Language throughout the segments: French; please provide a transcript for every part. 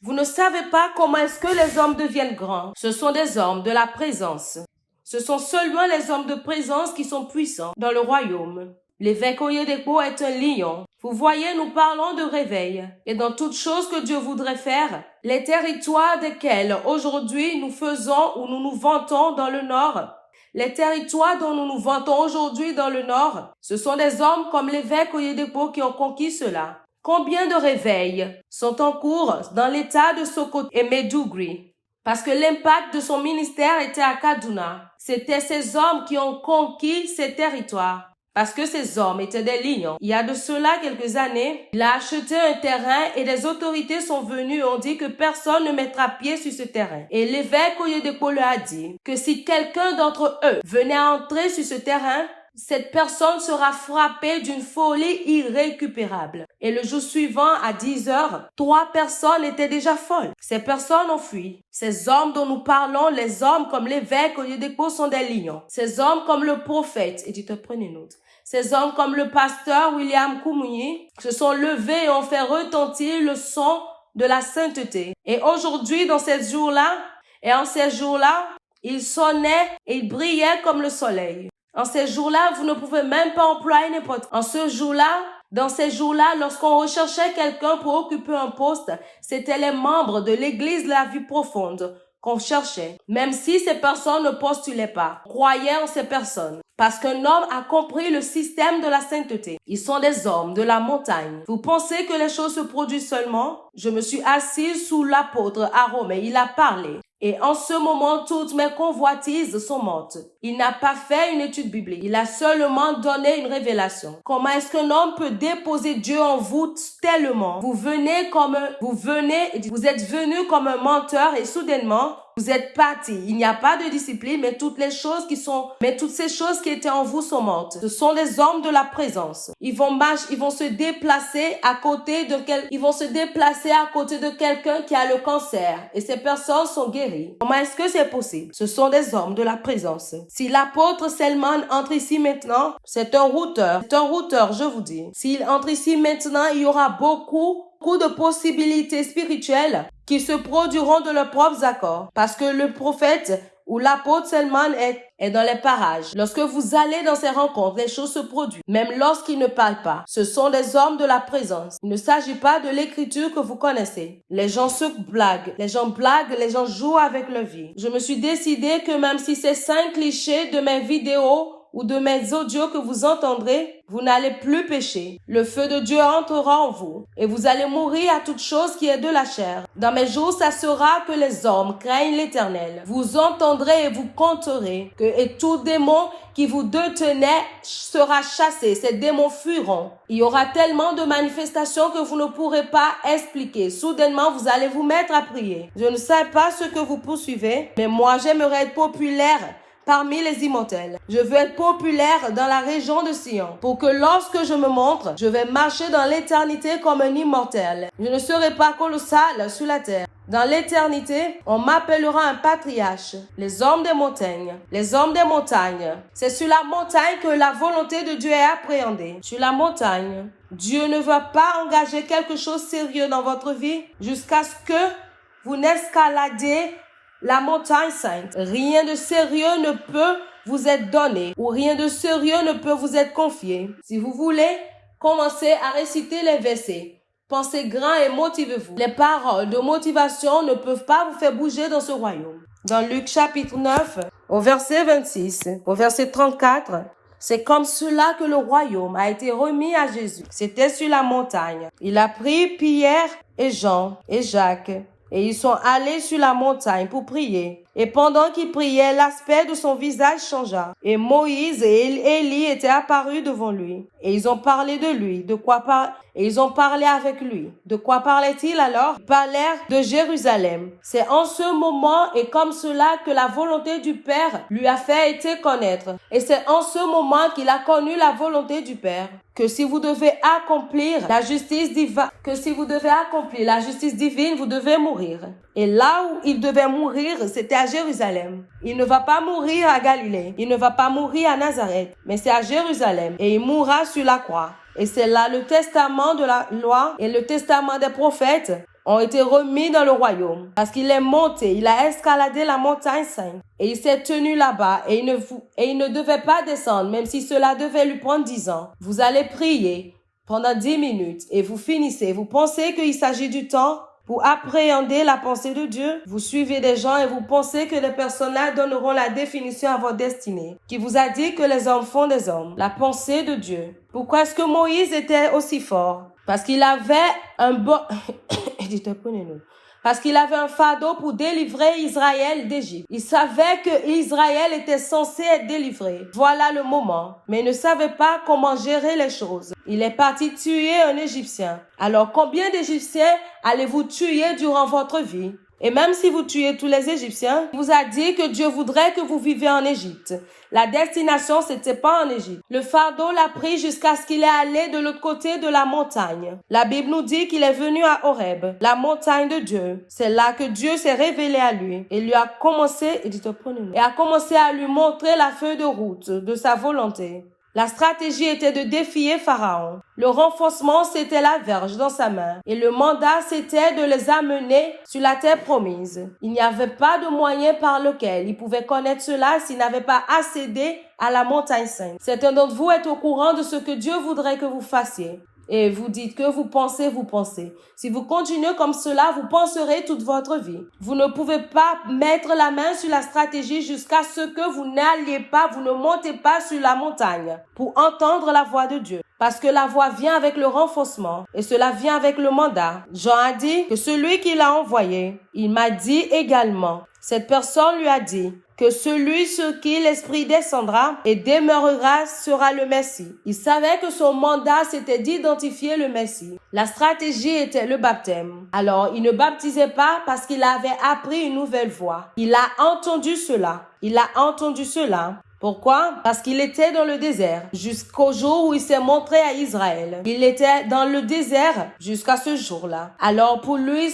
Vous ne savez pas comment est-ce que les hommes deviennent grands. Ce sont des hommes de la présence. Ce sont seulement les hommes de présence qui sont puissants dans le royaume. L'évêque Oyedepo est un lion. Vous voyez, nous parlons de réveil. Et dans toute chose que Dieu voudrait faire, les territoires desquels aujourd'hui nous faisons ou nous nous vantons dans le Nord, les territoires dont nous nous vantons aujourd'hui dans le Nord, ce sont des hommes comme l'évêque Oyedepo qui ont conquis cela. Combien de réveils sont en cours dans l'état de Sokoto et Maiduguri? Parce que l'impact de son ministère était à Kaduna. C'était ces hommes qui ont conquis ces territoires. Parce que ces hommes étaient des lions. Il y a de cela quelques années, il a acheté un terrain et des autorités sont venues et ont dit que personne ne mettra pied sur ce terrain. Et l'évêque Oyedepo leur a dit que si quelqu'un d'entre eux venait à entrer sur ce terrain, cette personne sera frappée d'une folie irrécupérable. Et le jour suivant, à 10 heures, 3 personnes étaient déjà folles. Ces personnes ont fui. Ces hommes dont nous parlons, les hommes comme l'évêque Oyedepo sont des lions. Ces hommes comme le prophète, éditeur, prenez note. Ces hommes comme le pasteur William Kumuyi se sont levés et ont fait retentir le son de la sainteté. Et aujourd'hui, dans ces jours-là, ils sonnaient et ils brillaient comme le soleil. En ces jours-là, vous ne pouvez même pas employer n'importe. Dans ces jours-là, lorsqu'on recherchait quelqu'un pour occuper un poste, c'était les membres de l'église de la vie profonde qu'on cherchait. Même si ces personnes ne postulaient pas, on croyait en ces personnes. Parce qu'un homme a compris le système de la sainteté. Ils sont des hommes de la montagne. Vous pensez que les choses se produisent seulement? Je me suis assise sous l'apôtre à Rome et il a parlé. Et en ce moment, toutes mes convoitises sont mortes. Il n'a pas fait une étude biblique. Il a seulement donné une révélation. Comment est-ce qu'un homme peut déposer Dieu en vous tellement? Vous êtes venu comme un menteur et soudainement, vous êtes parti. Il n'y a pas de discipline, mais toutes ces choses qui étaient en vous sont mortes. Ce sont des hommes de la présence. Ils vont se déplacer à côté de quelqu'un qui a le cancer. Et ces personnes sont guéries. Comment est-ce que c'est possible? Ce sont des hommes de la présence. Si l'apôtre Selman entre ici maintenant, c'est un routeur. C'est un routeur, je vous dis. S'il entre ici maintenant, il y aura beaucoup de possibilités spirituelles qui se produiront de leurs propres accords. Parce que le prophète ou l'apôtre Selman est dans les parages. Lorsque vous allez dans ces rencontres, les choses se produisent. Même lorsqu'ils ne parlent pas. Ce sont des hommes de la présence. Il ne s'agit pas de l'écriture que vous connaissez. Les gens se blaguent. Les gens jouent avec leur vie. Je me suis décidé que même si c'est 5 clichés de mes vidéos ou de mes audios que vous entendrez, vous n'allez plus pécher. Le feu de Dieu entrera en vous et vous allez mourir à toute chose qui est de la chair. Dans mes jours, ça sera que les hommes craignent l'Éternel. Vous entendrez et vous compterez et tout démon qui vous détenait sera chassé. Ces démons fuiront. Il y aura tellement de manifestations que vous ne pourrez pas expliquer. Soudainement, vous allez vous mettre à prier. Je ne sais pas ce que vous poursuivez, mais moi, j'aimerais être populaire parmi les immortels. Je veux être populaire dans la région de Sion pour que lorsque je me montre, je vais marcher dans l'éternité comme un immortel. Je ne serai pas colossal sur la terre. Dans l'éternité, on m'appellera un patriarche. Les hommes des montagnes. Les hommes des montagnes. C'est sur la montagne que la volonté de Dieu est appréhendée. Sur la montagne. Dieu ne va pas engager quelque chose de sérieux dans votre vie jusqu'à ce que vous n'escaladiez la montagne sainte. Rien de sérieux ne peut vous être donné ou rien de sérieux ne peut vous être confié. Si vous voulez, commencez à réciter les versets. Pensez grand et motivez-vous. Les paroles de motivation ne peuvent pas vous faire bouger dans ce royaume. Dans Luc chapitre 9, au verset 26, au verset 34, c'est comme cela que le royaume a été remis à Jésus. C'était sur la montagne. Il a pris Pierre et Jean et Jacques et ils sont allés sur la montagne pour prier. Et pendant qu'ils priaient, l'aspect de son visage changea. Et Moïse et Élie étaient apparus devant lui. Et ils ont parlé de lui. Et ils ont parlé avec lui. De quoi parlaient-ils alors? Ils parlèrent de Jérusalem. C'est en ce moment et comme cela que la volonté du Père lui a fait été connaître. Et c'est en ce moment qu'il a connu la volonté du Père. Que si vous devez accomplir la justice divine, vous devez mourir. Et là où il devait mourir, c'était à Jérusalem. Il ne va pas mourir à Galilée. Il ne va pas mourir à Nazareth. Mais c'est à Jérusalem. Et il mourra sur la croix. Et c'est là le testament de la loi et le testament des prophètes ont été remis dans le royaume. Parce qu'il est monté, il a escaladé la montagne sainte. Et il s'est tenu là-bas et il ne devait pas descendre, même si cela devait lui prendre 10 ans. Vous allez prier pendant 10 minutes et vous finissez. Vous pensez qu'il s'agit du temps pour appréhender la pensée de Dieu? Vous suivez des gens et vous pensez que les personnes-là donneront la définition à votre destinée. Qui vous a dit que les hommes font des hommes? La pensée de Dieu. Pourquoi est-ce que Moïse était aussi fort? Parce qu'il avait un bon... Parce qu'il avait un fardeau pour délivrer Israël d'Égypte. Il savait que Israël était censé être délivré. Voilà le moment. Mais il ne savait pas comment gérer les choses. Il est parti tuer un Égyptien. Alors, combien d'Égyptiens allez-vous tuer durant votre vie? Et même si vous tuez tous les Égyptiens, il vous a dit que Dieu voudrait que vous viviez en Égypte. La destination, c'était pas en Égypte. Le fardeau l'a pris jusqu'à ce qu'il est allé de l'autre côté de la montagne. La Bible nous dit qu'il est venu à Horeb, la montagne de Dieu. C'est là que Dieu s'est révélé à lui et lui a commencé, à lui montrer la feuille de route de sa volonté. La stratégie était de défier Pharaon. Le renforcement, c'était la verge dans sa main. Et le mandat, c'était de les amener sur la terre promise. Il n'y avait pas de moyen par lequel il pouvait connaître cela s'il n'avait pas accédé à la montagne sainte. Certains d'entre vous êtes au courant de ce que Dieu voudrait que vous fassiez. Et vous dites que vous pensez. Si vous continuez comme cela, vous penserez toute votre vie. Vous ne pouvez pas mettre la main sur la stratégie jusqu'à ce que vous n'alliez pas, vous ne montez pas sur la montagne pour entendre la voix de Dieu. Parce que la voix vient avec le renforcement et cela vient avec le mandat. Jean a dit que celui qui l'a envoyé, il m'a dit également, cette personne lui a dit, que celui sur qui l'Esprit descendra et demeurera sera le Messie. Il savait que son mandat, c'était d'identifier le Messie. La stratégie était le baptême. Alors, il ne baptisait pas parce qu'il avait appris une nouvelle voix. Il a entendu cela. Pourquoi? Parce qu'il était dans le désert jusqu'au jour où il s'est montré à Israël. Il était dans le désert jusqu'à ce jour-là. Alors pour lui,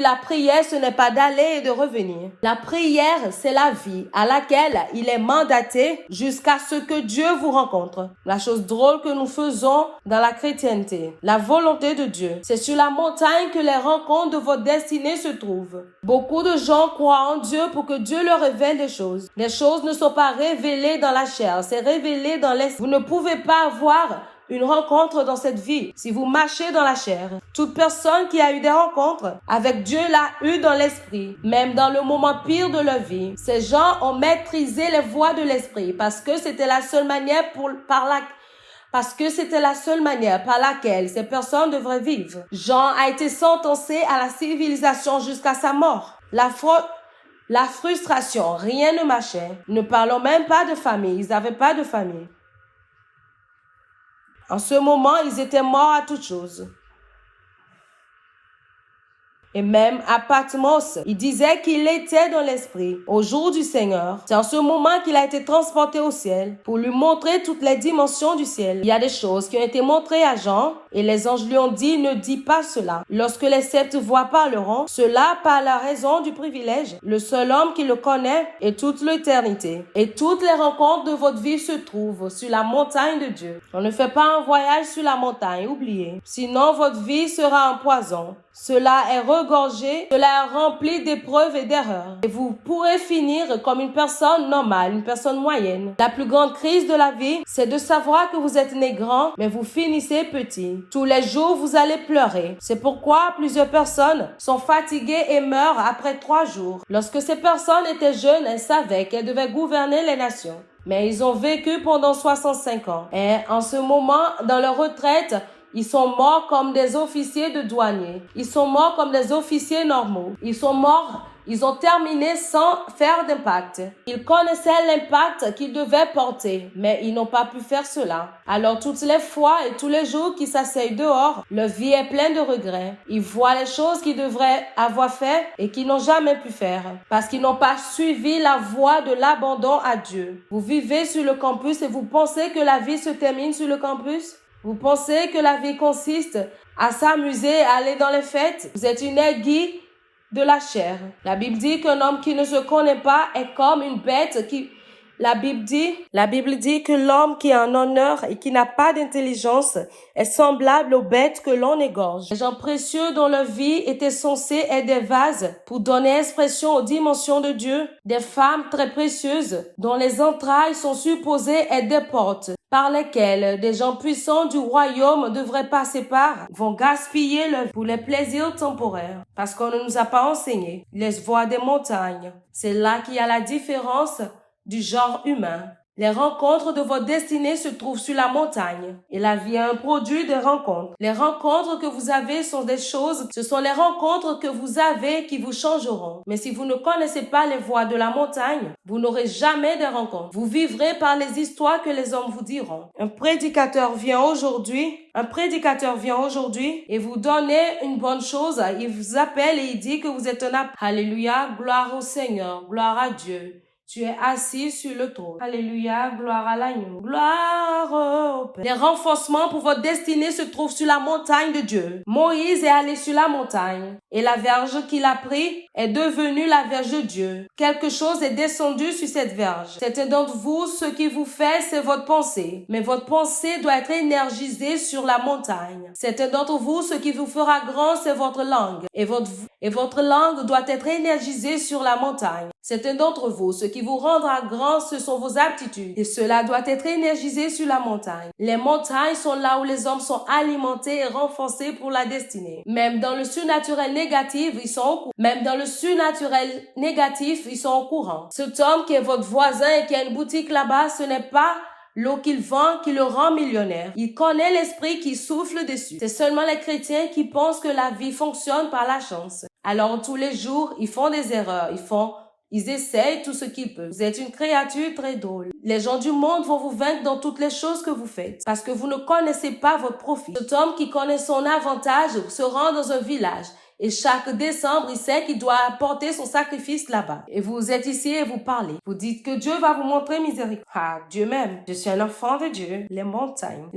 la prière, ce n'est pas d'aller et de revenir. La prière, c'est la vie à laquelle il est mandaté jusqu'à ce que Dieu vous rencontre. La chose drôle que nous faisons dans la chrétienté, la volonté de Dieu, c'est sur la montagne que les rencontres de votre destinée se trouvent. Beaucoup de gens croient en Dieu pour que Dieu leur révèle des choses. Les choses ne sont pas révélées dans la chair, c'est révélé dans l'esprit. Vous ne pouvez pas avoir une rencontre dans cette vie si vous marchez dans la chair. Toute personne qui a eu des rencontres avec Dieu l'a eu dans l'esprit, même dans le moment pire de leur vie. Ces gens ont maîtrisé les voies de l'esprit parce que c'était la seule manière par laquelle ces personnes devraient vivre. Jean a été sentencé à la civilisation jusqu'à sa mort. La frustration, rien ne marchait. Ne parlons même pas de famille, ils n'avaient pas de famille. En ce moment, ils étaient morts à toute chose. Et même à Patmos, il disait qu'il était dans l'esprit au jour du Seigneur. C'est en ce moment qu'il a été transporté au ciel pour lui montrer toutes les dimensions du ciel. Il y a des choses qui ont été montrées à Jean et les anges lui ont dit, ne dis pas cela. Lorsque les sept voix parleront, cela par la raison du privilège, le seul homme qui le connaît est toute l'éternité. Et toutes les rencontres de votre vie se trouvent sur la montagne de Dieu. On ne fait pas un voyage sur la montagne, oubliez. Sinon, votre vie sera un poison. Cela est regorgé, cela est rempli d'épreuves et d'erreurs. Et vous pourrez finir comme une personne normale, une personne moyenne. La plus grande crise de la vie, c'est de savoir que vous êtes né grand, mais vous finissez petit. Tous les jours, vous allez pleurer. C'est pourquoi plusieurs personnes sont fatiguées et meurent après 3 jours. Lorsque ces personnes étaient jeunes, elles savaient qu'elles devaient gouverner les nations. Mais ils ont vécu pendant 65 ans. Et en ce moment, dans leur retraite, ils sont morts comme des officiers de douaniers. Ils sont morts comme des officiers normaux. Ils sont morts, ils ont terminé sans faire d'impact. Ils connaissaient l'impact qu'ils devaient porter, mais ils n'ont pas pu faire cela. Alors toutes les fois et tous les jours qu'ils s'asseyent dehors, leur vie est pleine de regrets. Ils voient les choses qu'ils devraient avoir fait et qu'ils n'ont jamais pu faire parce qu'ils n'ont pas suivi la voie de l'abandon à Dieu. Vous vivez sur le campus et vous pensez que la vie se termine sur le campus? Vous pensez que la vie consiste à s'amuser, à aller dans les fêtes? Vous êtes une aiguille de la chair. La Bible dit qu'un homme qui ne se connaît pas est comme une bête La Bible dit que l'homme qui a un honneur et qui n'a pas d'intelligence est semblable aux bêtes que l'on égorge. Les gens précieux dont leur vie était censée être des vases pour donner expression aux dimensions de Dieu. Des femmes très précieuses dont les entrailles sont supposées être des portes par lesquelles des gens puissants du royaume devraient passer par, vont gaspiller leur vie pour les plaisirs temporaires parce qu'on ne nous a pas enseigné les voies des montagnes. C'est là qu'il y a la différence du genre humain. Les rencontres de votre destinée se trouvent sur la montagne. Et la vie est un produit des rencontres. Les rencontres que vous avez sont des choses, ce sont les rencontres que vous avez qui vous changeront. Mais si vous ne connaissez pas les voies de la montagne, vous n'aurez jamais de rencontres. Vous vivrez par les histoires que les hommes vous diront. Un prédicateur vient aujourd'hui et vous donnez une bonne chose. Il vous appelle et il dit que vous êtes un appel. Alléluia, gloire au Seigneur, gloire à Dieu. Tu es assis sur le trône. Alléluia, gloire à l'agneau. Gloire au Père. Les renforcements pour votre destinée se trouvent sur la montagne de Dieu. Moïse est allé sur la montagne et la verge qu'il a prise est devenue la verge de Dieu. Quelque chose est descendu sur cette verge. Certains d'entre vous, ce qui vous fait, c'est votre pensée. Mais votre pensée doit être énergisée sur la montagne. Certains d'entre vous, ce qui vous fera grand, c'est votre langue. Et votre langue doit être énergisée sur la montagne. Certains d'entre vous, ce qui vous rendra grand, ce sont vos aptitudes. Et cela doit être énergisé sur la montagne. Les montagnes sont là où les hommes sont alimentés et renforcés pour la destinée. Même dans le surnaturel négatif, ils sont au courant. Cet homme qui est votre voisin et qui a une boutique là-bas, ce n'est pas l'eau qu'il vend qui le rend millionnaire. Il connaît l'esprit qui souffle dessus. C'est seulement les chrétiens qui pensent que la vie fonctionne par la chance. Alors tous les jours, ils font des erreurs. Ils essayent tout ce qu'ils peuvent. Vous êtes une créature très drôle. Les gens du monde vont vous vaincre dans toutes les choses que vous faites parce que vous ne connaissez pas votre profit. Cet homme qui connaît son avantage se rend dans un village et chaque décembre, il sait qu'il doit apporter son sacrifice là-bas. Et vous êtes ici et vous parlez. Vous dites que Dieu va vous montrer miséricorde. Ah, Dieu même. Je suis un enfant de Dieu. Les montagnes.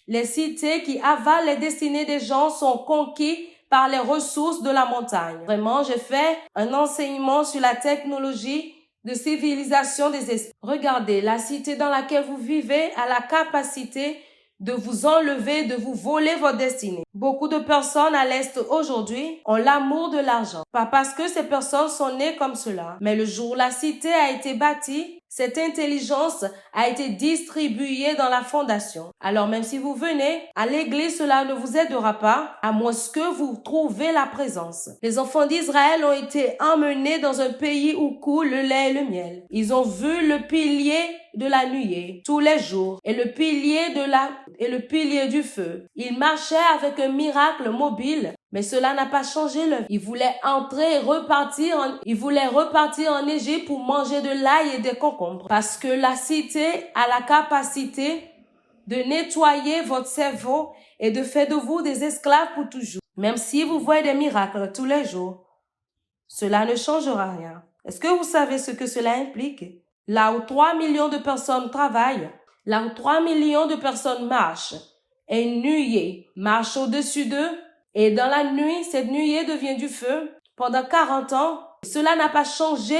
Les cités qui avalent les destinées des gens sont conquises par les ressources de la montagne. Vraiment, j'ai fait un enseignement sur la technologie de civilisation des esprits. Regardez, la cité dans laquelle vous vivez a la capacité de vous enlever, de vous voler votre destinée. Beaucoup de personnes à l'Est aujourd'hui ont l'amour de l'argent. Pas parce que ces personnes sont nées comme cela, mais le jour où la cité a été bâtie, cette intelligence a été distribuée dans la fondation. Alors même si vous venez à l'église, cela ne vous aidera pas, à moins que vous trouvez la présence. Les enfants d'Israël ont été emmenés dans un pays où coule le lait et le miel. Ils ont vu le pilier de la nuée tous les jours et le pilier du feu. Ils marchaient avec un miracle mobile, mais cela n'a pas changé leur vie. Ils voulaient entrer et repartir en Égypte pour manger de l'ail et des concombres. Parce que la cité a la capacité de nettoyer votre cerveau et de faire de vous des esclaves pour toujours. Même si vous voyez des miracles tous les jours, cela ne changera rien. Est-ce que vous savez ce que cela implique? Là où 3 millions de personnes travaillent, là où 3 millions de personnes marchent, et une nuée marche au-dessus d'eux, et dans la nuit, cette nuée devient du feu. Pendant 40 ans, cela n'a pas changé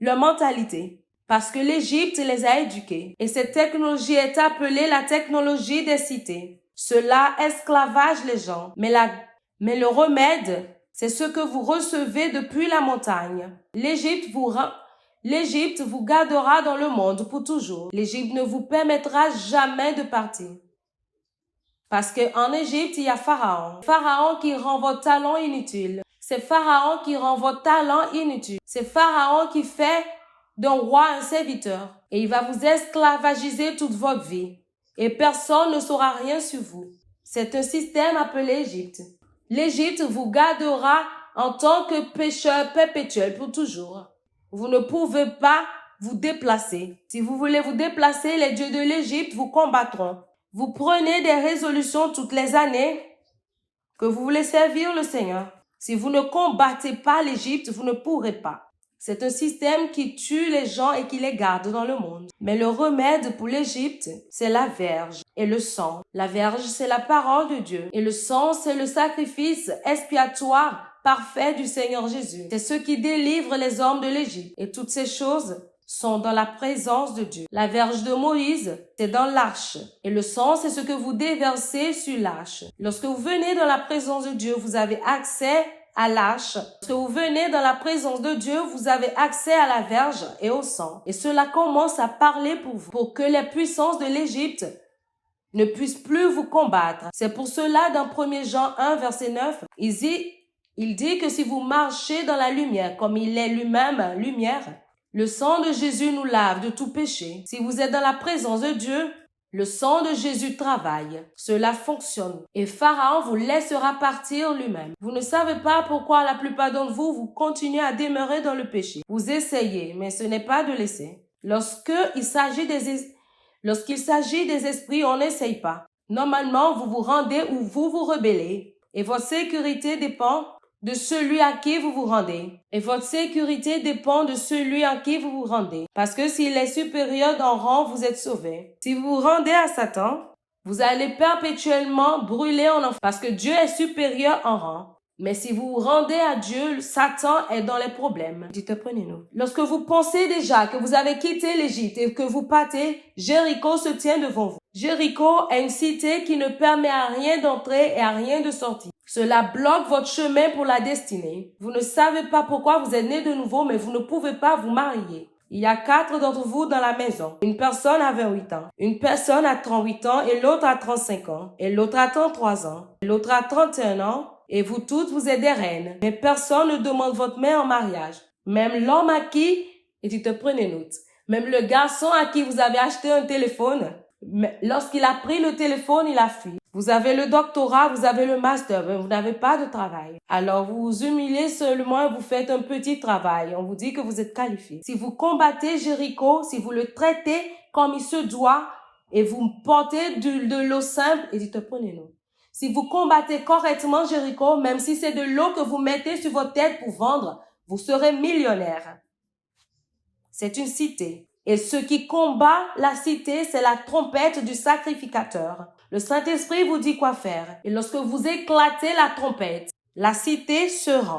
leur mentalité, parce que l'Égypte les a éduqués. Et cette technologie est appelée la technologie des cités. Cela esclavage les gens, mais le remède, c'est ce que vous recevez depuis la montagne. L'Égypte vous gardera dans le monde pour toujours. L'Égypte ne vous permettra jamais de partir. Parce qu'en Égypte, il y a Pharaon. Pharaon qui rend votre talent inutile. C'est Pharaon qui rend votre talent inutile. C'est Pharaon qui fait d'un roi un serviteur. Et il va vous esclavagiser toute votre vie. Et personne ne saura rien sur vous. C'est un système appelé Égypte. L'Égypte vous gardera en tant que pécheur perpétuel pour toujours. Vous ne pouvez pas vous déplacer. Si vous voulez vous déplacer, les dieux de l'Égypte vous combattront. Vous prenez des résolutions toutes les années que vous voulez servir le Seigneur. Si vous ne combattez pas l'Égypte, vous ne pourrez pas. C'est un système qui tue les gens et qui les garde dans le monde. Mais le remède pour l'Égypte, c'est la verge et le sang. La verge, c'est la parole de Dieu. Et le sang, c'est le sacrifice expiatoire parfait du Seigneur Jésus. C'est ce qui délivre les hommes de l'Égypte. Et toutes ces choses sont dans la présence de Dieu. La verge de Moïse, c'est dans l'arche. Et le sang, c'est ce que vous déversez sur l'arche. Lorsque vous venez dans la présence de Dieu, vous avez accès à l'arche. Lorsque vous venez dans la présence de Dieu, vous avez accès à la verge et au sang. Et cela commence à parler pour vous, pour que les puissances de l'Égypte ne puissent plus vous combattre. C'est pour cela, dans 1 Jean 1, verset 9, il dit que si vous marchez dans la lumière, comme il est lui-même lumière, le sang de Jésus nous lave de tout péché. Si vous êtes dans la présence de Dieu, le sang de Jésus travaille. Cela fonctionne. Et Pharaon vous laissera partir lui-même. Vous ne savez pas pourquoi la plupart d'entre vous, vous continuez à demeurer dans le péché. Vous essayez, mais ce n'est pas de laisser. Lorsqu'il s'agit des esprits, on n'essaye pas. Normalement, vous vous rendez ou vous vous rebellez. Et votre sécurité dépend de celui à qui vous vous rendez. Et votre sécurité dépend de celui à qui vous vous rendez. Parce que s'il est supérieur en rang, vous êtes sauvé. Si vous vous rendez à Satan, vous allez perpétuellement brûler en enfer. Parce que Dieu est supérieur en rang. Mais si vous vous rendez à Dieu, Satan est dans les problèmes. Dites, prenez-nous. Lorsque vous pensez déjà que vous avez quitté l'Égypte et que vous partez, Jéricho se tient devant vous. Jéricho est une cité qui ne permet à rien d'entrer et à rien de sortir. Cela bloque votre chemin pour la destinée. Vous ne savez pas pourquoi vous êtes né de nouveau, mais vous ne pouvez pas vous marier. Il y a 4 d'entre vous dans la maison. Une personne a 28 ans, une personne a 38 ans et l'autre a 35 ans, et l'autre a 33 ans, et l'autre a 31 ans, et vous toutes, vous êtes des reines. Mais personne ne demande votre main en mariage. Même l'homme à qui, et tu te prenais note, même le garçon à qui vous avez acheté un téléphone, lorsqu'il a pris le téléphone, il a fui. Vous avez le doctorat, vous avez le master, mais vous n'avez pas de travail. Alors vous vous humiliez seulement et vous faites un petit travail. On vous dit que vous êtes qualifié. Si vous combattez Jéricho, si vous le traitez comme il se doit et vous portez de l'eau simple, et dites, prenez-nous. Si vous combattez correctement Jéricho, même si c'est de l'eau que vous mettez sur votre tête pour vendre, vous serez millionnaire. C'est une cité. Et ce qui combat la cité, c'est la trompette du sacrificateur. Le Saint-Esprit vous dit quoi faire. Et lorsque vous éclatez la trompette, la cité se rend.